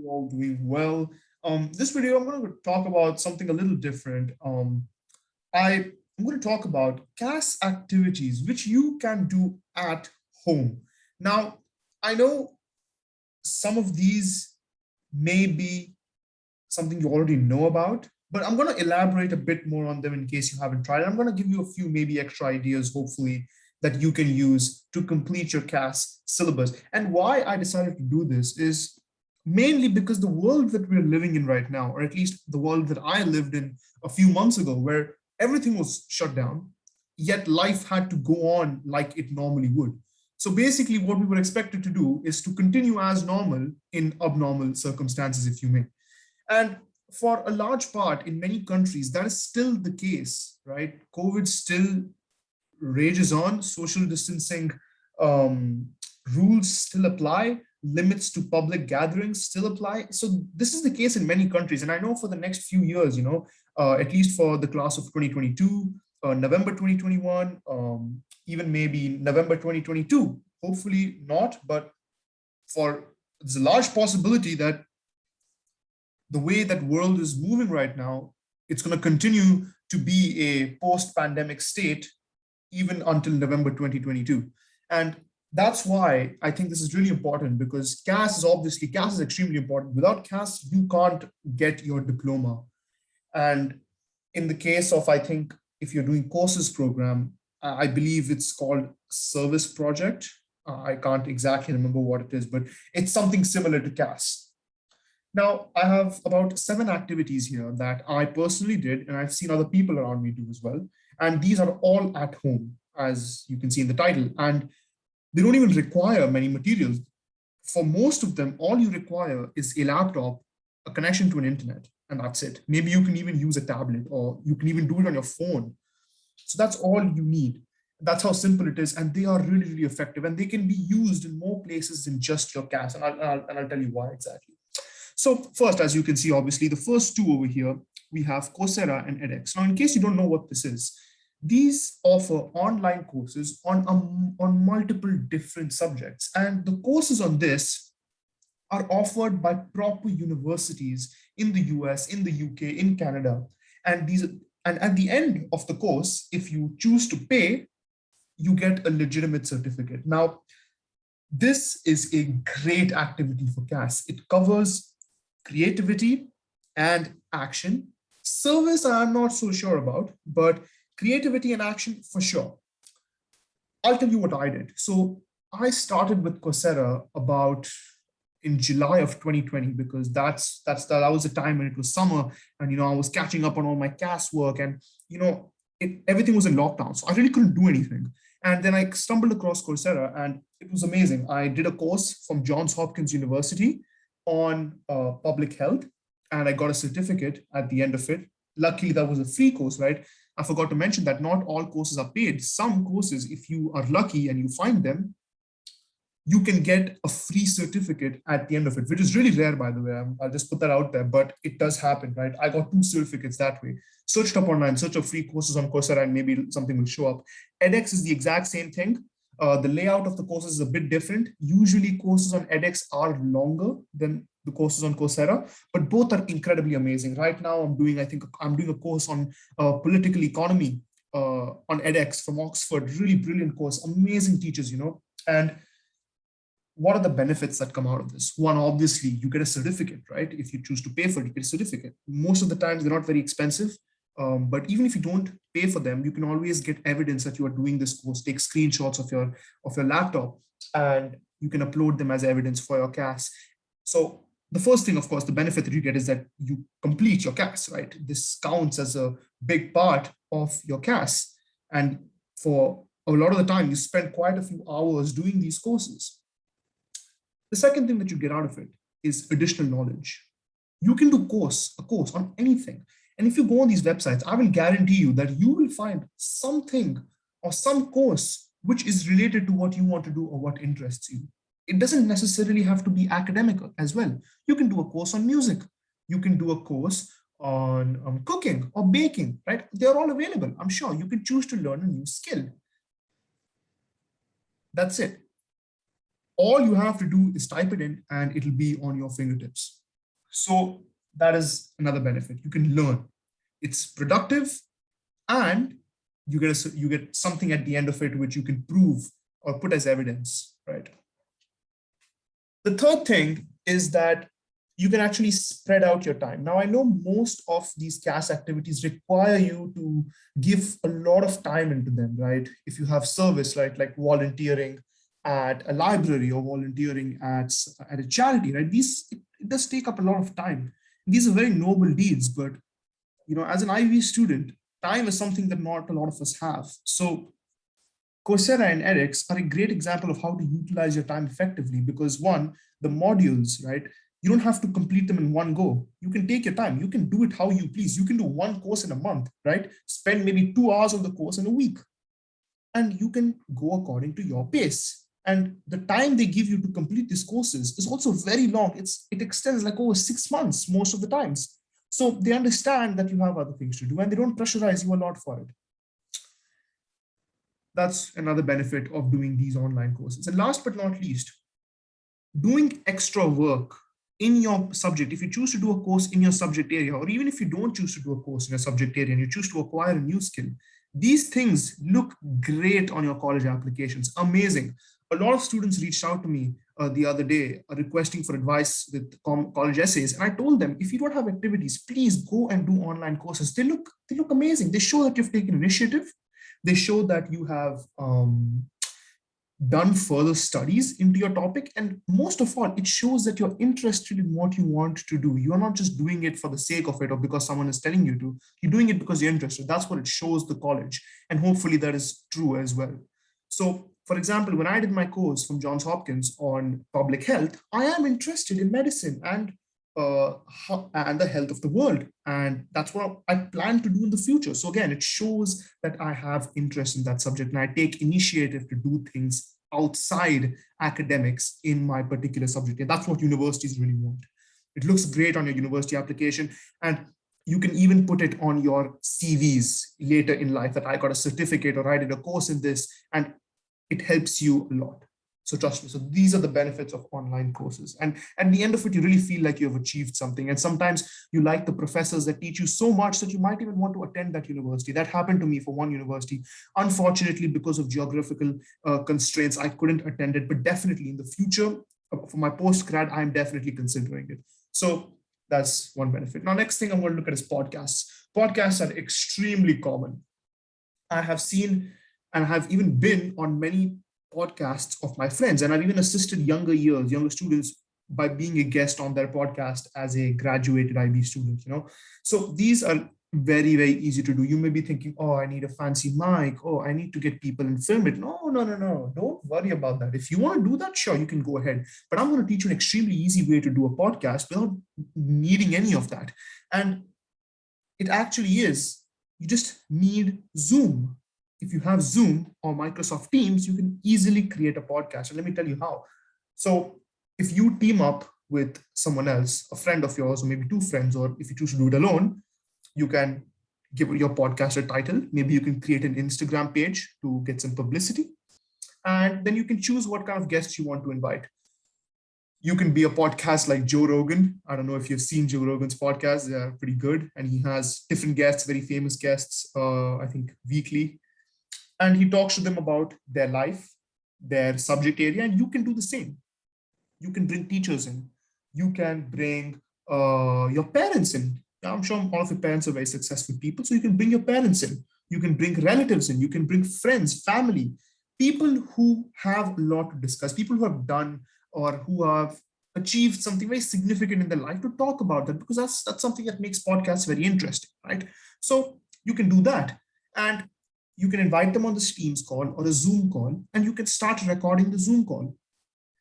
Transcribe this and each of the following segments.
you're all doing well. This video, I'm going to talk about something a little different. I'm going to talk about CAS activities which you can do at home. Now, I know some of these may be something you already know about, but I'm going to elaborate a bit more on them in case you haven't tried. I'm going to give you a few maybe extra ideas, hopefully, that you can use to complete your CAS syllabus. And why I decided to do this is mainly because the world that we're living in right now, or at least the world that I lived in a few months ago, where everything was shut down, yet life had to go on like it normally would. So basically what we were expected to do is to continue as normal in abnormal circumstances, if you may. And for a large part in many countries, that is still the case, right? COVID still rages on, social distancing rules still apply, limits to public gatherings still apply. So this is the case in many countries. And I know for the next few years, at least for the class of 2022, November 2021, even maybe November 2022, hopefully not, but there's a large possibility that the way that world is moving right now, it's going to continue to be a post-pandemic state even until November 2022. And that's why I think this is really important, because CAS is extremely important. Without CAS, you can't get your diploma. And in the case of, I think, if you're doing courses program, I believe it's called service project. I can't exactly remember what it is, but it's something similar to CAS. Now, I have about 7 activities here that I personally did, and I've seen other people around me do as well. And these are all at home, as you can see in the title. And they don't even require many materials. For most of them, all you require is a laptop, a connection to an internet, and that's it. Maybe you can even use a tablet, or you can even do it on your phone. So that's all you need. That's how simple it is. And they are really, really effective. And they can be used in more places than just your CAS. And I'll tell you why exactly. So first, as you can see, obviously, the first two over here, we have Coursera and Edx. Now, in case you don't know what this is, these offer online courses on multiple different subjects. And the courses on this are offered by proper universities in the US, in the UK, in Canada. And at the end of the course, if you choose to pay, you get a legitimate certificate. Now, this is a great activity for CAS. It covers creativity and action. Service, I'm not so sure about, but creativity and action for sure. I'll tell you what I did. So I started with Coursera about in July of 2020, because that was the time when it was summer, and I was catching up on all my CAS work, and everything was in lockdown, so I really couldn't do anything. And then I stumbled across Coursera, and it was amazing. I did a course from Johns Hopkins University on public health, and I got a certificate at the end of it. Luckily, that was a free course, right? I forgot to mention that not all courses are paid. Some courses, if you are lucky and you find them, you can get a free certificate at the end of it, which is really rare, by the way. I'll just put that out there, but it does happen, right? I got 2 certificates that way. Searched up online, search up free courses on Coursera, and maybe something will show up. edX is the exact same thing. The layout of the courses is a bit different. Usually courses on edX are longer than the courses on Coursera, but both are incredibly amazing. Right now, I'm doing a course on political economy on edX from Oxford. Really brilliant course, amazing teachers, And what are the benefits that come out of this? One, obviously, you get a certificate, right? If you choose to pay for it, you get a certificate. Most of the times, they're not very expensive. But even if you don't pay for them, you can always get evidence that you are doing this course. Take screenshots of your laptop, and you can upload them as evidence for your CAS. So the first thing, of course, the benefit that you get is that you complete your CAS, right? This counts as a big part of your CAS. And for a lot of the time, you spend quite a few hours doing these courses. The second thing that you get out of it is additional knowledge. You can do a course on anything. And if you go on these websites, I will guarantee you that you will find something or some course which is related to what you want to do or what interests you. It doesn't necessarily have to be academic as well. You can do a course on music. You can do a course on cooking or baking, right? They're all available. I'm sure you can choose to learn a new skill. That's it. All you have to do is type it in, and it'll be on your fingertips. So that is another benefit. You can learn. It's productive, and you get something at the end of it which you can prove or put as evidence, right? The third thing is that you can actually spread out your time. Now, I know most of these CAS activities require you to give a lot of time into them, right? If you have service, right, like volunteering at a library or volunteering at a charity, right? It does take up a lot of time. These are very noble deeds, but as an IB student, time is something that not a lot of us have. So Coursera and Edx are a great example of how to utilize your time effectively because one, the modules, right? You don't have to complete them in one go. You can take your time. You can do it how you please. You can do one course in a month, right? Spend maybe 2 hours on the course in a week, and you can go according to your pace. And the time they give you to complete these courses is also very long. It extends like over 6 months most of the times. So they understand that you have other things to do and they don't pressurize you a lot for it. That's another benefit of doing these online courses. And last but not least, doing extra work in your subject. If you choose to do a course in your subject area, or even if you don't choose to do a course in a subject area and you choose to acquire a new skill, these things look great on your college applications. Amazing. A lot of students reached out to me the other day requesting for advice with college essays. And I told them, if you don't have activities, please go and do online courses. They look amazing. They show that you've taken initiative. They show that you have done further studies into your topic. And most of all, it shows that you're interested in what you want to do. You're not just doing it for the sake of it or because someone is telling you to. You're doing it because you're interested. That's what it shows the college. And hopefully that is true as well. So, for example, when I did my course from Johns Hopkins on public health, I am interested in medicine and the health of the world. And that's what I plan to do in the future. So again, it shows that I have interest in that subject and I take initiative to do things outside academics in my particular subject. And that's what universities really want. It looks great on your university application, and you can even put it on your CVs later in life that I got a certificate or I did a course in this, and it helps you a lot. So trust me. So these are the benefits of online courses. And at the end of it, you really feel like you have achieved something. And sometimes you like the professors that teach you so much that you might even want to attend that university. That happened to me for one university. Unfortunately, because of geographical constraints, I couldn't attend it. But definitely in the future, for my post-grad, I'm definitely considering it. So that's one benefit. Now, next thing I'm going to look at is podcasts. Podcasts are extremely common. I have seen and have even been on many podcasts of my friends, and I've even assisted younger students by being a guest on their podcast as a graduated IB student. So these are very, very easy to do. You may be thinking, oh, I need a fancy mic, oh, I need to get people and film it. No, don't worry about that. If you want to do that, sure, you can go ahead, but I'm going to teach you an extremely easy way to do a podcast without needing any of that. And it actually is, you just need Zoom. If you have Zoom or Microsoft Teams, you can easily create a podcast. And let me tell you how. So if you team up with someone else, a friend of yours, or maybe two friends, or if you choose to do it alone, you can give your podcast a title. Maybe you can create an Instagram page to get some publicity. And then you can choose what kind of guests you want to invite. You can be a podcast like Joe Rogan. I don't know if you've seen Joe Rogan's podcast. They are pretty good. And he has different guests, very famous guests, I think weekly. And he talks to them about their life, their subject area, and you can do the same. You can bring teachers in. You can bring your parents in. I'm sure all of your parents are very successful people, so you can bring your parents in. You can bring relatives in. You can bring friends, family, people who have a lot to discuss, people who have done or who have achieved something very significant in their life to talk about that, because that's something that makes podcasts very interesting, right? So you can do that. And you can invite them on this Teams call or a Zoom call, and you can start recording the Zoom call.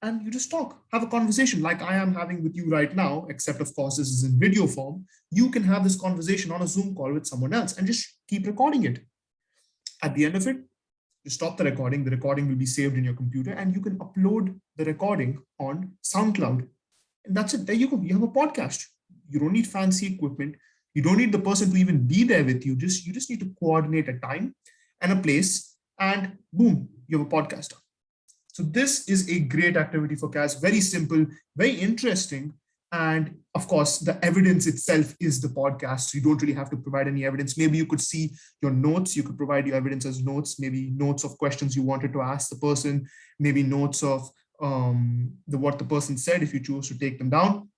And you just talk, have a conversation like I am having with you right now, except of course this is in video form. You can have this conversation on a Zoom call with someone else and just keep recording it. At the end of it, you stop the recording will be saved in your computer, and you can upload the recording on SoundCloud. And that's it, there you go, you have a podcast. You don't need fancy equipment. You don't need the person to even be there with you. You just need to coordinate a time and a place, and boom, you have a podcast. So this is a great activity for CAS. Very simple, very interesting, And of course, the evidence itself is the podcast. You don't really have to provide any evidence. Maybe you could see your notes. You could provide your evidence as notes, maybe notes of questions you wanted to ask the person, maybe notes of what the person said if you choose to take them down.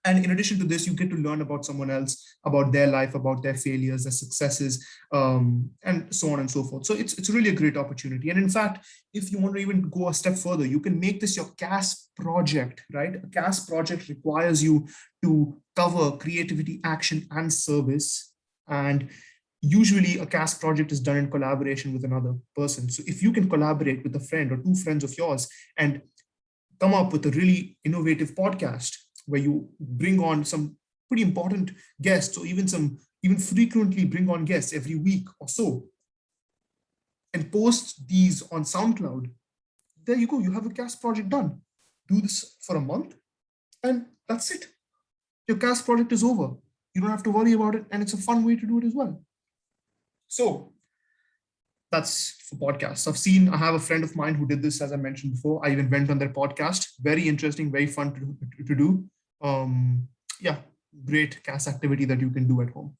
And in addition to this, you get to learn about someone else, about their life, about their failures, their successes, and so on and so forth. So it's really a great opportunity. And in fact, if you want to even go a step further, you can make this your CAS project, right? A CAS project requires you to cover creativity, action, and service. And usually a CAS project is done in collaboration with another person. So if you can collaborate with a friend or two friends of yours and come up with a really innovative podcast where you bring on some pretty important guests, or even frequently bring on guests every week or so, and post these on SoundCloud, there you go. You have a CAS project done. Do this for a month, and that's it. Your CAS project is over. You don't have to worry about it, and it's a fun way to do it as well. So that's for podcasts. I have a friend of mine who did this, as I mentioned before. I even went on their podcast. Very interesting, very fun to do. Yeah, great CAS activity that you can do at home.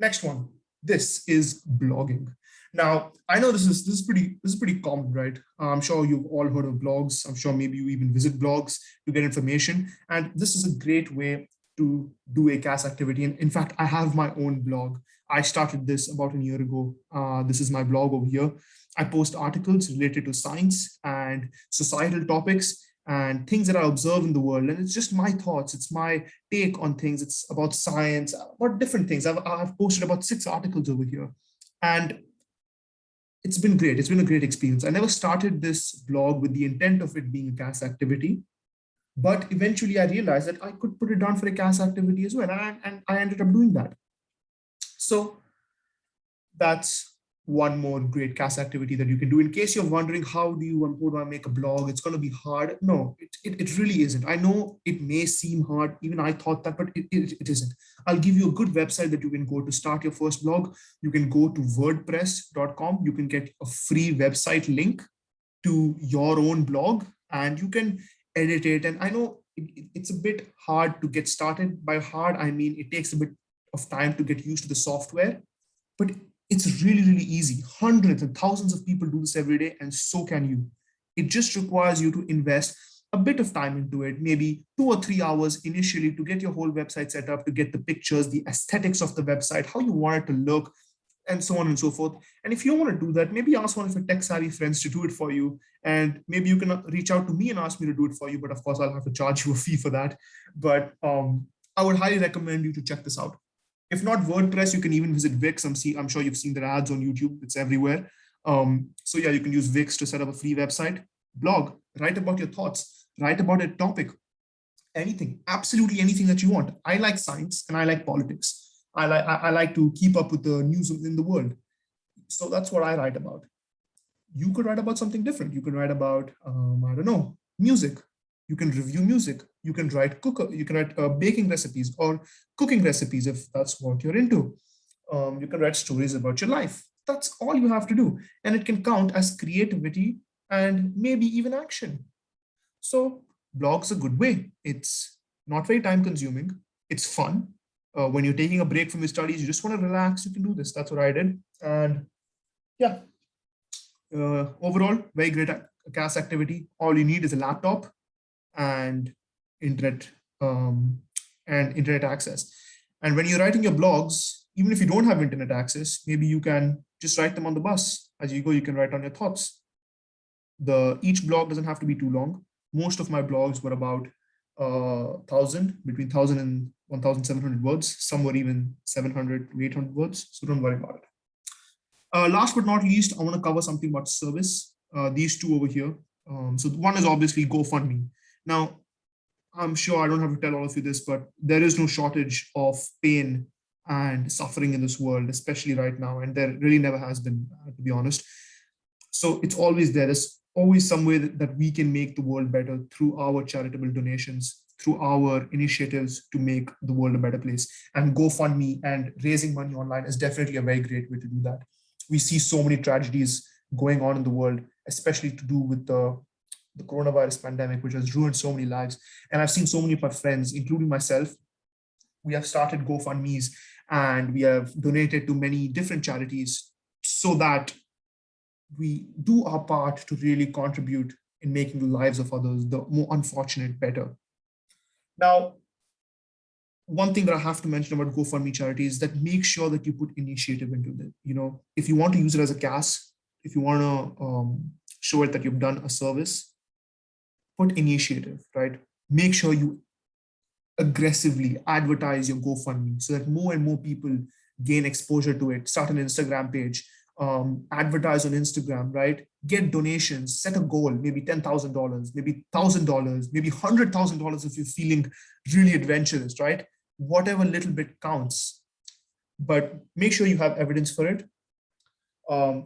Next one. This is blogging. Now, I know this is pretty common, right? I'm sure you've all heard of blogs. I'm sure maybe you even visit blogs to get information. And this is a great way to do a CAS activity. And in fact, I have my own blog. I started this about a year ago. This is my blog over here. I post articles related to science and societal topics and things that I observe in the world. And it's just my thoughts. It's my take on things. It's about science, about different things. I've posted about 6 articles over here. And it's been great. It's been a great experience. I never started this blog with the intent of it being a CAS activity. But eventually I realized that I could put it down for a CAS activity as well. And I ended up doing that. So that's one more great CAS activity that you can do. In case you're wondering, how do I make a blog? It's going to be hard. No, it really isn't. I know it may seem hard. Even I thought that, but it isn't. I'll give you a good website that you can go to start your first blog. You can go to wordpress.com. You can get a free website link to your own blog, and you can edit it. And I know it's a bit hard to get started. By hard, I mean it takes a bit of time to get used to the software, but it's really, really easy. Hundreds and thousands of people do this every day, and so can you. It just requires you to invest a bit of time into it, maybe 2 or 3 hours initially to get your whole website set up, to get the pictures, the aesthetics of the website, how you want it to look, and so on and so forth. And if you want to do that, maybe ask one of your tech savvy friends to do it for you. And maybe you can reach out to me and ask me to do it for you. But of course, I'll have to charge you a fee for that. But I would highly recommend you to check this out. If not WordPress, you can even visit Wix. I'm sure you've seen their ads on YouTube. It's everywhere. So yeah, you can use Wix to set up a free website. Blog, write about your thoughts, write about a topic, anything, absolutely anything that you want. I like science and I like politics. I like to keep up with the news in the world. So that's what I write about. You could write about something different. You can write about, I don't know, music. You can review music. You can write baking recipes or cooking recipes if that's what you're into. You can write stories about your life. That's all you have to do. And it can count as creativity and maybe even action. So blog's a good way. It's not very time consuming. It's fun. When you're taking a break from your studies, you just want to relax, you can do this. That's what I did. And yeah, overall, very great CAS activity. All you need is a laptop and internet internet access. And when you're writing your blogs, even if you don't have internet access, between you can just write them on the bus. As you go, you can write on your thoughts. Each blog doesn't have to be too long. Most of my blogs were about between 1,000 and 1,700 words. Some were even 700 to 800 words. So don't worry about it. Last but not least, I want to cover something about service. These two over here. So one is obviously GoFundMe. Now, I'm sure I don't have to tell all of you this, but there is no shortage of pain and suffering in this world, especially right now. And there really never has been, to be honest. So it's always there. There's always some way that we can make the world better through our charitable donations, through our initiatives to make the world a better place. And GoFundMe and raising money online is definitely a very great way to do that. We see so many tragedies going on in the world, especially to do with the the coronavirus pandemic, which has ruined so many lives. And I've seen so many of my friends, including myself, we have started GoFundMe's and we have donated to many different charities so that we do our part to really contribute in making the lives of others, the more unfortunate, better. Now, one thing that I have to mention about GoFundMe charity is that make sure that you put initiative into it. If you want to use it as a CAS, if you want to show it that you've done a service, put initiative, right? Make sure you aggressively advertise your GoFundMe so that more and more people gain exposure to it. Start an Instagram page, advertise on Instagram, right? Get donations, set a goal, maybe $10,000, maybe $1,000, maybe $100,000 if you're feeling really adventurous, right? Whatever little bit counts, but make sure you have evidence for it.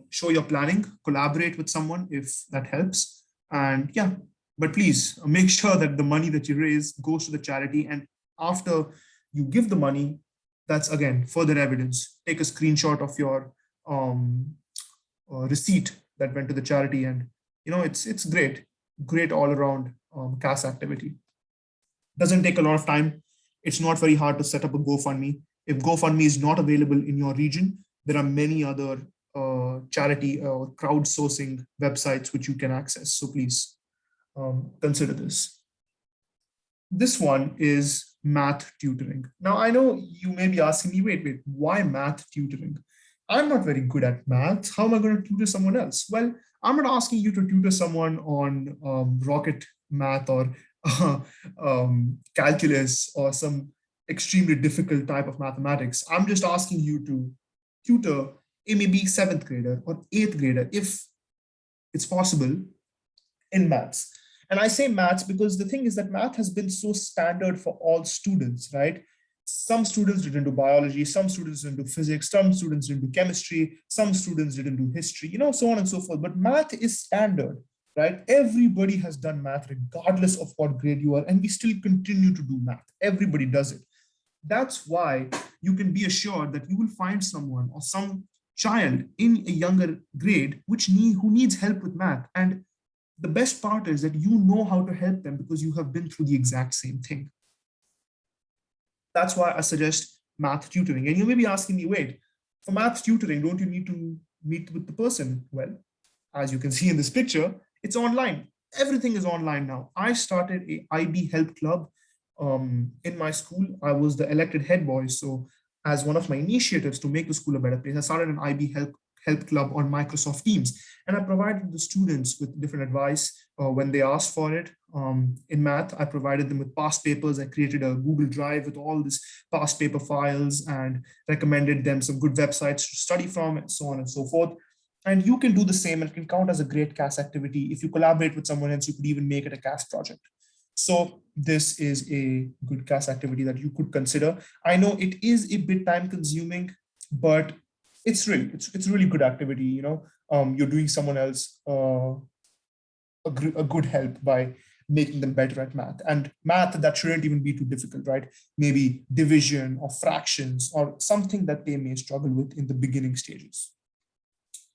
Show your planning, collaborate with someone if that helps. And yeah, but please make sure that the money that you raise goes to the charity. And after you give the money, that's again, further evidence. Take a screenshot of your receipt that went to the charity. And it's great all around CAS activity. Doesn't take a lot of time. It's not very hard to set up a GoFundMe. If GoFundMe is not available in your region, there are many other charity or crowdsourcing websites which you can access. So please consider this. This one is math tutoring. Now, I know you may be asking me, wait, why math tutoring? I'm not very good at math. How am I going to tutor someone else? Well, I'm not asking you to tutor someone on rocket math or calculus or some extremely difficult type of mathematics. I'm just asking you to tutor a maybe 7th grader or 8th grader, if it's possible, in maths. And I say maths because the thing is that math has been so standard for all students, right? Some students didn't do biology, some students didn't do physics, some students didn't do chemistry, some students didn't do history, so on and so forth. But math is standard, right? Everybody has done math regardless of what grade you are, and we still continue to do math. Everybody does it. That's why you can be assured that you will find someone or some child in a younger grade who needs help with math. And the best part is that you know how to help them because you have been through the exact same thing. That's why I suggest math tutoring. And you may be asking me, wait, for math tutoring, don't you need to meet with the person? Well, as you can see in this picture, it's online. Everything is online now. I started a IB help club in my school. I was the elected head boy. So as one of my initiatives to make the school a better place, I started an IB help club on Microsoft Teams. And I provided the students with different advice when they asked for it. In math, I provided them with past papers. I created a Google Drive with all these past paper files and recommended them some good websites to study from, and so on and so forth. And you can do the same, and it can count as a great CAS activity. If you collaborate with someone else, you could even make it a CAS project. So this is a good CAS activity that you could consider. I know it is a bit time consuming, but it's really good activity. You're doing someone else a good help by making them better at math. And math that shouldn't even be too difficult, right? Maybe division or fractions or something that they may struggle with in the beginning stages.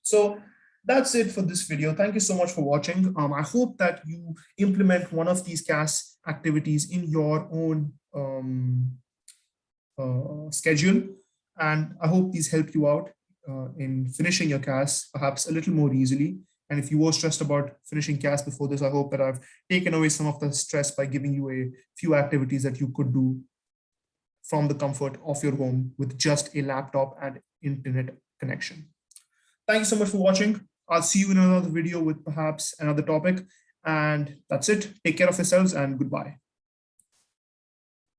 So that's it for this video. Thank you so much for watching. I hope that you implement one of these CAS activities in your own schedule. And I hope these help you out in finishing your CAS perhaps a little more easily. And if you were stressed about finishing CAS before this, I hope that I've taken away some of the stress by giving you a few activities that you could do from the comfort of your home with just a laptop and internet connection. Thank you so much for watching. I'll see you in another video with perhaps another topic. And that's it. Take care of yourselves and goodbye.